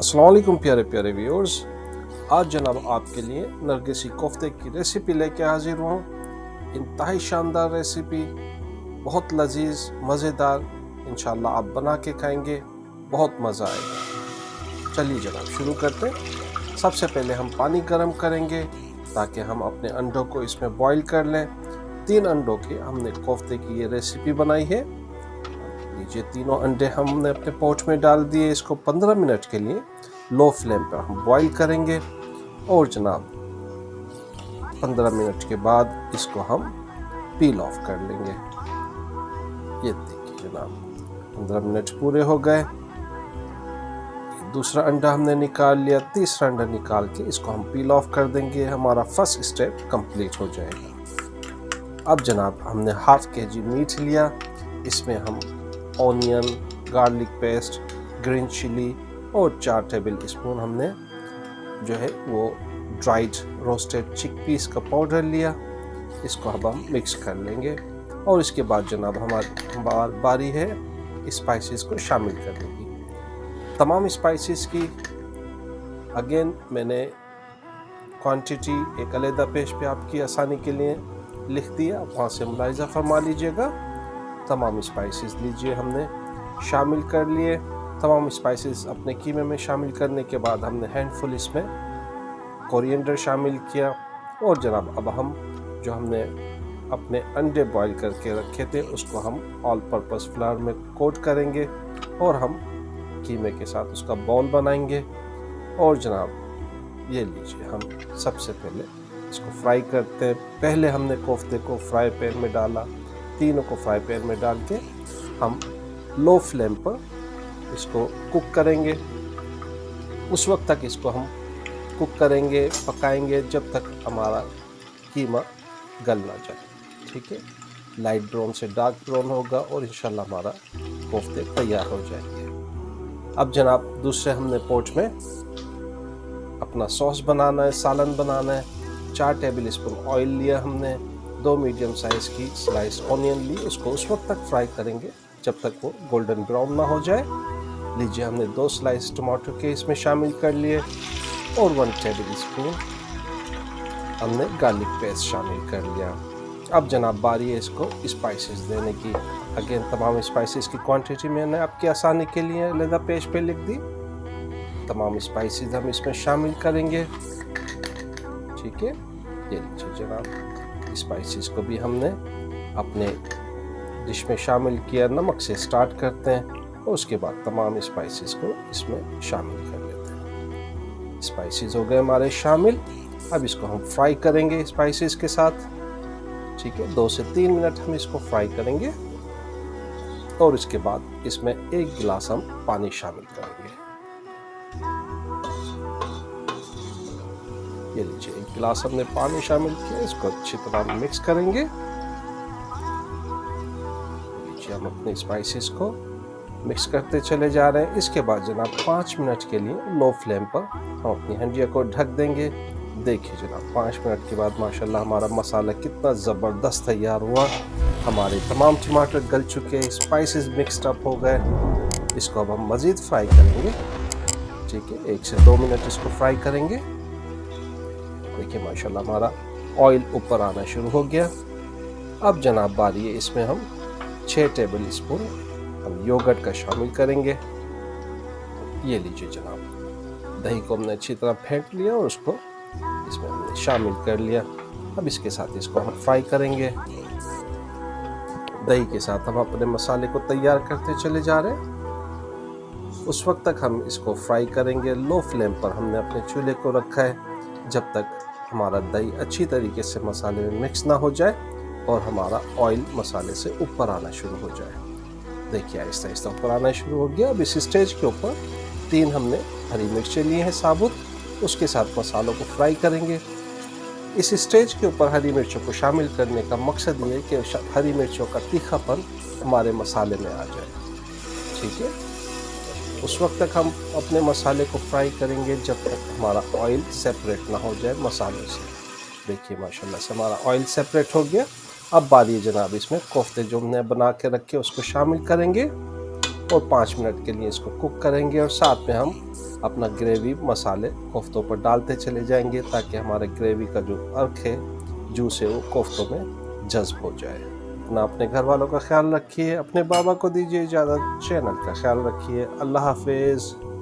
अस्सलाम वालेकुम प्यारे प्यारे व्यूअर्स। आज जनाब आपके लिए नरगिसी कोफ्ते की रेसिपी लेके हाजिर हुआ हूँ। इंतहाई शानदार रेसिपी, बहुत लजीज मज़ेदार। इंशाल्लाह आप बना के खाएंगे, बहुत मज़ा आएगा। चलिए जनाब शुरू करते हैं। सबसे पहले हम पानी गर्म करेंगे ताकि हम अपने अंडों को इसमें बॉईल कर लें। 3 अंडों की हमने कोफ्ते की ये रेसिपी बनाई है। लीजिए, तीनों अंडे हमने अपने पॉट में डाल दिए। इसको 15 मिनट के लिए लो फ्लेम पर हम बॉईल करेंगे और जनाब 15 मिनट के बाद इसको हम पील ऑफ कर लेंगे। ये देखिए जनाब 15 मिनट पूरे हो गए। दूसरा अंडा हमने निकाल लिया, तीसरा अंडा निकाल के इसको हम पील ऑफ कर देंगे। हमारा फर्स्ट स्टेप कंप्लीट हो जाएगा। अब जनाब हमने हाफ केजी मीट लिया। इसमें हम onion, garlic paste, green chilli और 4 टेबल स्पून हमने जो है वो ड्राइड रोस्टेड चिकपीस का पाउडर लिया। इसको अब हम मिक्स कर लेंगे और इसके बाद जनाब हमारी बारी है स्पाइसेस को शामिल करने की। तमाम स्पाइसेस की अगेन मैंने क्वांटिटी एक अलग पेज पे आपकी आसानी के लिए लिख दिया, वहाँ से मुलाहिजा फरमा लीजिएगा। तमाम स्पाइसेस लीजिए हमने शामिल कर लिए। तमाम स्पाइसेस अपने कीमे में शामिल करने के बाद हमने हैंडफुल इसमें कोरिएंडर शामिल किया और जनाब अब हम जो हमने अपने अंडे बॉईल करके रखे थे उसको हम ऑल पर्पस फ्लावर में कोट करेंगे और हम कीमे के साथ उसका बॉल बनाएंगे। और जनाब ये लीजिए, हम सबसे पहले इसको फ्राई करते हैं। पहले हमने कोफ्ते को फ्राई पैन में डाला, तीनों को फ्राई पैन में डाल के हम लो फ्लेम पर इसको कुक करेंगे। उस वक्त तक इसको हम कुक करेंगे, पकाएंगे जब तक हमारा कीमा गल ना जाए। ठीक है, लाइट ब्राउन से डार्क ब्राउन होगा और इंशाल्लाह हमारा कोफ्ते तैयार हो जाएंगे। अब जनाब दूसरे हमने पोट में अपना सॉस बनाना है, सालन बनाना है। 4 टेबल स्पून ऑयल लिया हमने, 2 मीडियम साइज की स्लाइस ऑनियन ली। उसको उस वक्त तक फ्राई करेंगे जब तक वो गोल्डन ब्राउन ना हो जाए। लीजिए, हमने 2 स्लाइस टमाटो के इसमें शामिल कर लिए और 1 टेबल स्पून हमने गार्लिक पेस्ट शामिल कर लिया। अब जनाब बारी है इसको स्पाइसेस देने की। अगेन तमाम स्पाइसेस की क्वांटिटी मैंने आपकी आसानी के लिए अलग पेज पे लिख दी। तमाम स्पाइसेस हम इसमें शामिल करेंगे। ठीक है, ये लीजिए जनाब स्पाइसेस को भी हमने अपने डिश में शामिल किया। नमक से स्टार्ट करते हैं और उसके बाद तमाम स्पाइसेस को इसमें शामिल कर लेते हैं। स्पाइसेस हो गए हमारे शामिल। अब इसको हम फ्राई करेंगे स्पाइसेस के साथ। ठीक है, 2 से 3 मिनट हम इसको फ्राई करेंगे और इसके बाद इसमें 1 गिलास हम पानी शामिल करेंगे। ये लीजिए 1 गिलास हमने पानी शामिल किया। इसको अच्छी तरह मिक्स करेंगे। हम अपने स्पाइसेस को मिक्स करते चले जा रहे हैं। इसके बाद जनाब 5 मिनट के लिए लो फ्लेम पर हम अपनी हंडिया को ढक देंगे। देखिए जनाब 5 मिनट के बाद माशाल्लाह हमारा मसाला कितना ज़बरदस्त तैयार हुआ। हमारे तमाम टमाटर गल चुके हैं, स्पाइसेस मिक्सड अप हो गए। इसको अब हम मज़ीद फ्राई करेंगे। ठीक है, 1 से 2 मिनट इसको फ्राई करेंगे। देखिए माशाल्लाह हमारा ऑयल ऊपर आना शुरू हो गया। अब जनाब बारी है इसमें हम 6 टेबल स्पून हम योगर्ट का शामिल करेंगे। ये लीजिए जनाब, दही को हमने अच्छी तरह फेंट लिया और उसको इसमें हमने शामिल कर लिया। अब इसके साथ इसको हम फ्राई करेंगे। दही के साथ हम अपने मसाले को तैयार करते चले जा रहे हैं। उस वक्त तक हम इसको फ्राई करेंगे। लो फ्लेम पर हमने अपने चूल्हे को रखा है जब तक हमारा दही अच्छी तरीके से मसाले में मिक्स ना हो जाए और हमारा ऑयल मसाले से ऊपर आना शुरू हो जाए। देखिए आहिस्ता आहिस्ता ऊपर आना शुरू हो गया। अब इस स्टेज के ऊपर 3 हमने हरी मिर्चें लिए हैं साबुत, उसके साथ मसालों को फ्राई करेंगे। इस स्टेज के ऊपर हरी मिर्चों को शामिल करने का मकसद ये है कि हरी मिर्चों का तीखापन हमारे मसाले में आ जाए। ठीक है, उस वक्त तक हम अपने मसाले को फ्राई करेंगे जब तक हमारा ऑयल सेपरेट ना हो जाए मसालों से। देखिए माशाल्लाह से हमारा ऑयल सेपरेट हो गया। अब बारी जनाब इसमें कोफ्ते जो हमने बना के रखे उसको शामिल करेंगे और 5 मिनट के लिए इसको कुक करेंगे और साथ में हम अपना ग्रेवी मसाले कोफ्तों पर डालते चले जाएंगे ताकि हमारे ग्रेवी का जो अर्क है, जूस है, वो कोफ्तों में जज्ब हो जाए। अपना अपने घर वालों का ख्याल रखिए, अपने बाबा को दीजिए इजाज़त, चैनल का ख्याल रखिए। अल्लाह हाफिज़।